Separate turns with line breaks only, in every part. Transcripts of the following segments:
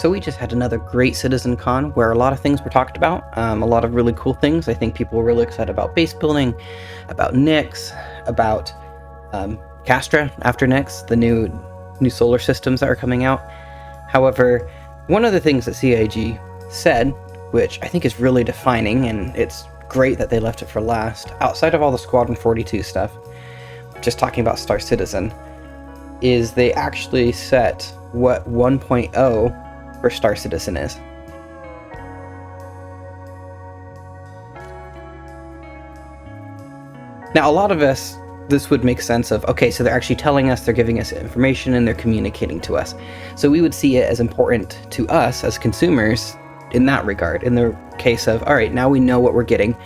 So we just had another great CitizenCon where a lot of things were talked about, a lot of really cool things. I think people were really excited about base building, about Nyx, about Castra after Nyx, the new solar systems that are coming out. However, one of the things that CIG said, which I think is really defining, and it's great that they left it for last, outside of all the Squadron 42 stuff, just talking about Star Citizen, is they actually set what 1.0 for Star Citizen is. Now, a lot of us, this would make sense of, okay, so they're actually telling us, they're giving us information, and they're communicating to us. So we would see it as important to us as consumers in that regard, in the case of, all right, now we know what we're getting.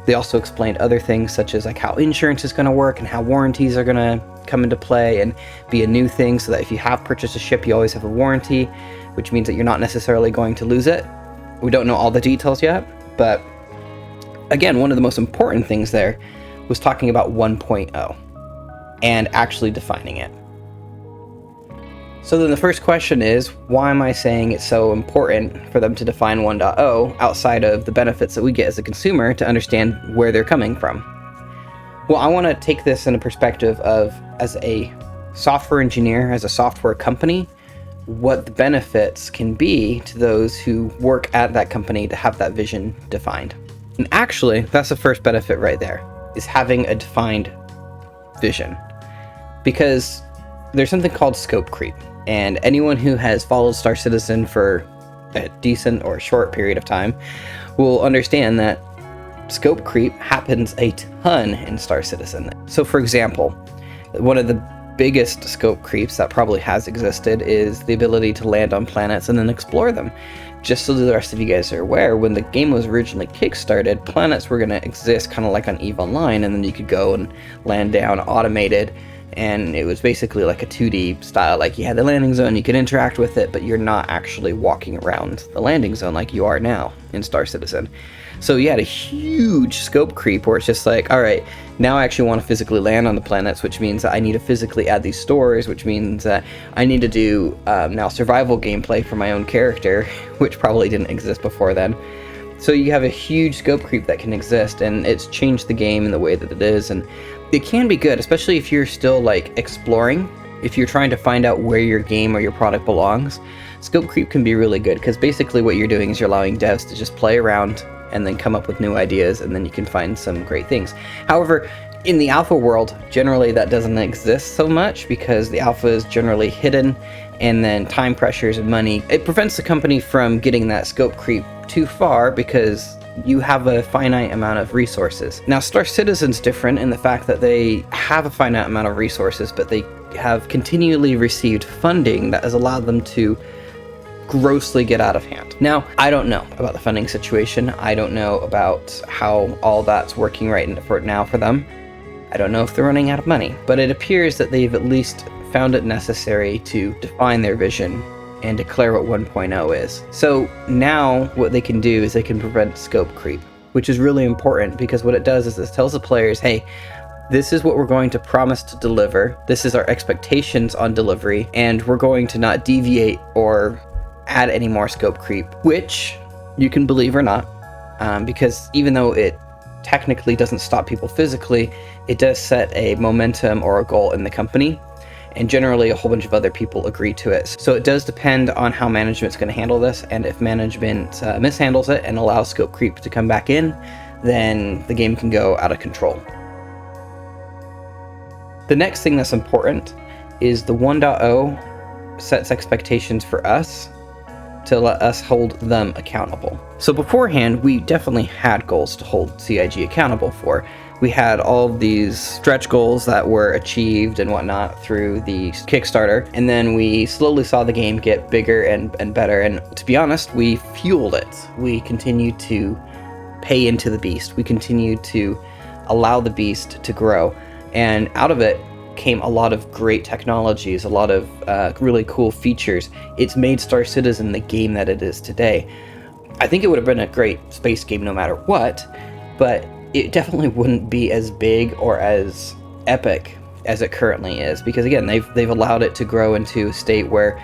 They also explained other things such as like how insurance is going to work and how warranties are going to come into play and be a new thing, so that if you have purchased a ship, you always have a warranty, which means that you're not necessarily going to lose it. We don't know all the details yet, but again, one of the most important things there was talking about 1.0 and actually defining it. So then the first question is, why am I saying it's so important for them to define 1.0 outside of the benefits that we get as a consumer to understand where they're coming from? Well, I want to take this in a perspective of, as a software engineer, as a software company, what the benefits can be to those who work at that company to have that vision defined. And actually, that's the first benefit right there, is having a defined vision. Because there's something called scope creep. And anyone who has followed Star Citizen for a decent or short period of time will understand that scope creep happens a ton in Star Citizen. So for example, one of the biggest scope creeps that probably has existed is the ability to land on planets and then explore them. Just so the rest of you guys are aware, when the game was originally kickstarted, planets were going to exist kind of like on EVE Online, and then you could go and land down automated, and it was basically like a 2D style. Like, you had the landing zone, you could interact with it, but you're not actually walking around the landing zone like you are now in Star Citizen. So you had a huge scope creep where it's just like, all right, now I actually want to physically land on the planets, which means that I need to physically add these stores, which means that I need to do now survival gameplay for my own character, which probably didn't exist before then. So you have a huge scope creep that can exist, and it's changed the game in the way that it is, and it can be good, especially if you're still like exploring. If you're trying to find out where your game or your product belongs, scope creep can be really good, because basically what you're doing is you're allowing devs to just play around and then come up with new ideas, and then you can find some great things. However, in the alpha world, generally that doesn't exist so much, because the alpha is generally hidden, and then time pressures and money, it prevents the company from getting that scope creep too far, because you have a finite amount of resources. Now, Star Citizen's different in the fact that they have a finite amount of resources, but they have continually received funding that has allowed them to grossly get out of hand. Now, I don't know about the funding situation. I don't know about how all that's working right now for them. I don't know if they're running out of money, but it appears that they've at least found it necessary to define their vision and declare what 1.0 is. So now what they can do is they can prevent scope creep, which is really important, because what it does is it tells the players, hey, this is what we're going to promise to deliver. This is our expectations on delivery, and we're going to not deviate or add any more scope creep, which you can believe or not, because even though it technically doesn't stop people physically, it does set a momentum or a goal in the company, and generally a whole bunch of other people agree to it. So it does depend on how management's going to handle this, and if management mishandles it and allows scope creep to come back in, then the game can go out of control. The next thing that's important is the 1.0 sets expectations for us to let us hold them accountable. So beforehand, we definitely had goals to hold CIG accountable for. We had all of these stretch goals that were achieved and whatnot through the Kickstarter, and then we slowly saw the game get bigger and better, and to be honest, we fueled it. We continued to pay into the beast. We continued to allow the beast to grow, and out of it came a lot of great technologies, a lot of really cool features. It's made Star Citizen the game that it is today. I think it would have been a great space game no matter what, but it definitely wouldn't be as big or as epic as it currently is, because again, they've allowed it to grow into a state where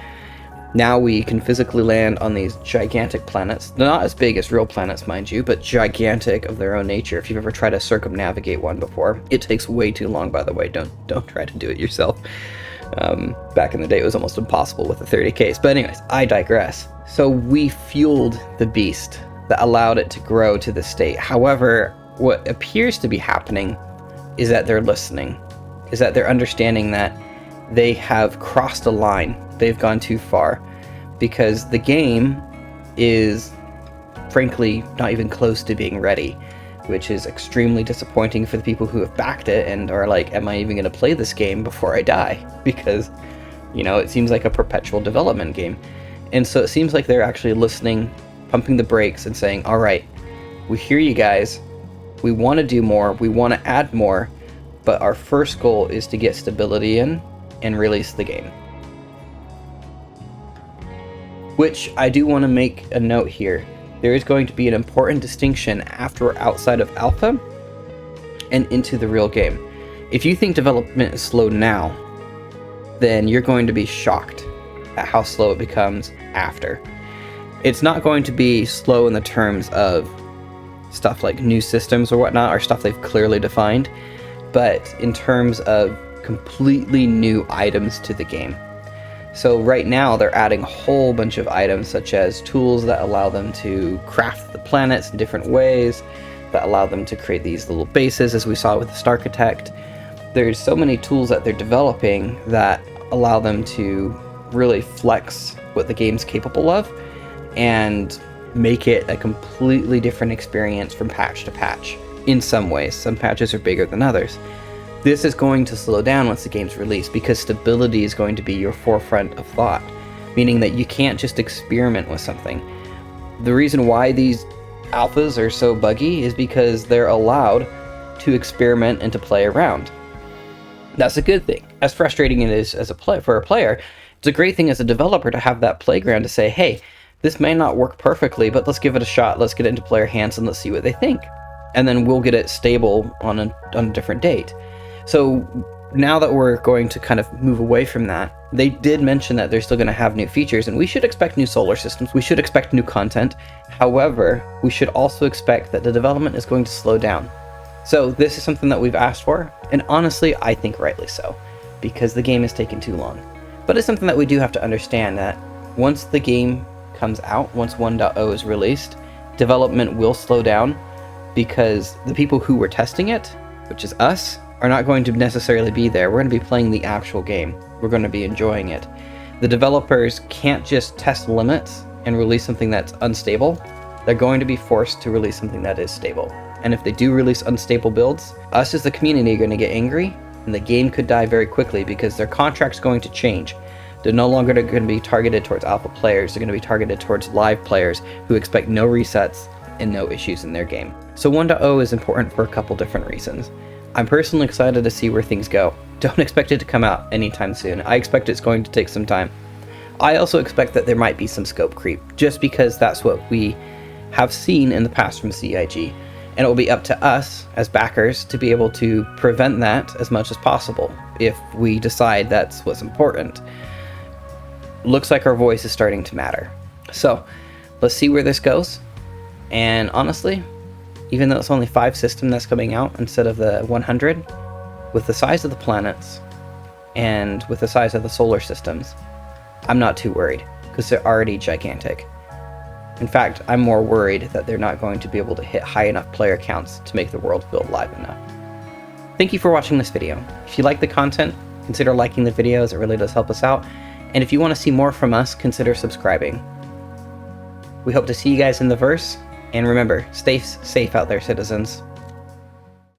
Now we can physically land on these gigantic planets. They're not as big as real planets, mind you, but gigantic of their own nature. If you've ever tried to circumnavigate one before, it takes way too long, by the way. Don't try to do it yourself. Back in the day, it was almost impossible with the 30Ks. But anyways, I digress. So we fueled the beast that allowed it to grow to this state. However, what appears to be happening is that they're listening, is that they're understanding that they have crossed a line. They've gone too far, because the game is frankly not even close to being ready, which is extremely disappointing for the people who have backed it and are like, am I even going to play this game before I die? Because, you know, it seems like a perpetual development game. And so it seems like they're actually listening, pumping the brakes and saying, all right, we hear you guys. We want to do more. We want to add more. But our first goal is to get stability in and release the game. Which I do want to make a note here. There is going to be an important distinction after we're outside of alpha and into the real game. If you think development is slow now, then you're going to be shocked at how slow it becomes after. It's not going to be slow in the terms of stuff like new systems or whatnot, or stuff they've clearly defined, but in terms of completely new items to the game. So right now they're adding a whole bunch of items, such as tools that allow them to craft the planets in different ways, that allow them to create these little bases, as we saw with the Starchitect. There's so many tools that they're developing that allow them to really flex what the game's capable of and make it a completely different experience from patch to patch. In some ways, some patches are bigger than others. This is going to slow down once the game's released, because stability is going to be your forefront of thought, meaning that you can't just experiment with something. The reason why these alphas are so buggy is because they're allowed to experiment and to play around. That's a good thing. As frustrating it is for a player, it's a great thing as a developer to have that playground to say, hey, this may not work perfectly, but let's give it a shot. Let's get it into player hands and let's see what they think. And then we'll get it stable on a different date. So now that we're going to kind of move away from that, they did mention that they're still going to have new features, and we should expect new solar systems. We should expect new content. However, we should also expect that the development is going to slow down. So this is something that we've asked for, and honestly, I think rightly so, because the game has taken too long. But it's something that we do have to understand, that once the game comes out, once 1.0 is released, development will slow down, because the people who were testing it, which is us, are not going to necessarily be there. We're going to be playing the actual game. We're going to be enjoying it. The developers can't just test limits and release something that's unstable. They're going to be forced to release something that is stable. And if they do release unstable builds, us as the community are going to get angry, and the game could die very quickly, because their contract's going to change. They're no longer going to be targeted towards alpha players. They're going to be targeted towards live players who expect no resets and no issues in their game. So 1.0 is important for a couple different reasons. I'm personally excited to see where things go. Don't expect it to come out anytime soon. I expect it's going to take some time. I also expect that there might be some scope creep, just because that's what we have seen in the past from CIG. And it will be up to us as backers to be able to prevent that as much as possible if we decide that's what's important. Looks like our voice is starting to matter. So let's see where this goes. And honestly, even though it's only 5 system that's coming out instead of the 100, with the size of the planets and with the size of the solar systems, I'm not too worried, because they're already gigantic. In fact, I'm more worried that they're not going to be able to hit high enough player counts to make the world feel live enough. Thank you for watching this video. If you like the content, consider liking the video, as it really does help us out. And if you want to see more from us, consider subscribing. We hope to see you guys in the verse. And remember, stay safe out there, citizens.